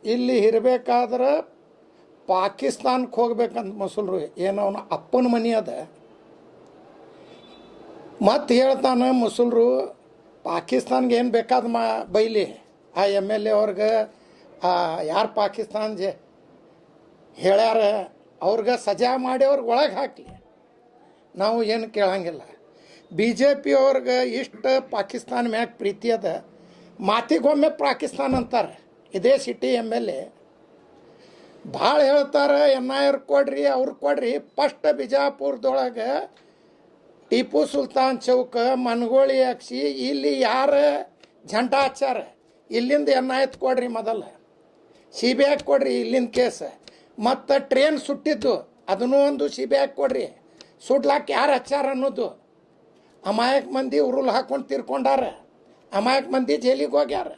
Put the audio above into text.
ಇಲ್ಲಿ ಇರಬೇಕಾದ್ರೆ ಪಾಕಿಸ್ತಾನಕ್ಕೆ ಹೋಗ್ಬೇಕಂತ ಮಸೂಲ್ರು ಏನು ಅವನ ಅಪ್ಪನ ಮನೆ ಅದ. ಮತ್ತು ಹೇಳ್ತಾನೆ ಮಸೂಲ್ರು ಪಾಕಿಸ್ತಾನ್ಗೆ ಏನು ಬೇಕಾದ ಬೈಲಿ ಆ MLA ಅವ್ರಿಗೆ, ಯಾರು ಪಾಕಿಸ್ತಾನ ಹೇಳ್ಯಾರ ಅವ್ರಿಗೆ ಸಜಾ ಮಾಡಿ ಅವ್ರಿಗೆ ಒಳಗೆ ಹಾಕಲಿ, ನಾವು ಏನು ಕೇಳಂಗಿಲ್ಲ. BJP ಅವ್ರಿಗೆ ಇಷ್ಟು ಪಾಕಿಸ್ತಾನ ಮ್ಯಾಗ ಪ್ರೀತಿ ಅದ, ಮಾತಿಗೊಮ್ಮೆ ಪಾಕಿಸ್ತಾನ ಅಂತಾರೆ. ಇದೇ ಸಿಟಿ MLA ಭಾಳ ಹೇಳ್ತಾರೆ, NIR ಕೊಡ್ರಿ ಅವ್ರಿಗೆ ಕೊಡ್ರಿ. ಫಸ್ಟ್ ಬಿಜಾಪುರದೊಳಗೆ ಟಿಪ್ಪು ಸುಲ್ತಾನ್ ಚೌಕ ಮನಗೋಳಿ ಹಾಕ್ಸಿ ಇಲ್ಲಿ ಯಾರು ಜಂಡ ಹಚ್ಚಾರ, ಇಲ್ಲಿಂದ NIA ಕೊಡ್ರಿ, ಮೊದಲು CBI ಕೊಡ್ರಿ ಇಲ್ಲಿಂದ ಕೇಸ್. ಮತ್ತು ಟ್ರೇನ್ ಸುಟ್ಟಿದ್ದು ಅದನ್ನೂ ಒಂದು CBI ಕೊಡ್ರಿ, ಸುಡ್ಲಾಕ್ ಯಾರು ಹಚ್ಚಾರ ಅನ್ನೋದು. ಅಮಾಯಕ ಮಂದಿ ಉರುಳು ಹಾಕೊಂಡು ತೀರ್ಕೊಂಡಾರ, ಅಮಾಯಕ ಮಂದಿ ಜೈಲಿಗೆ ಹೋಗ್ಯಾರ.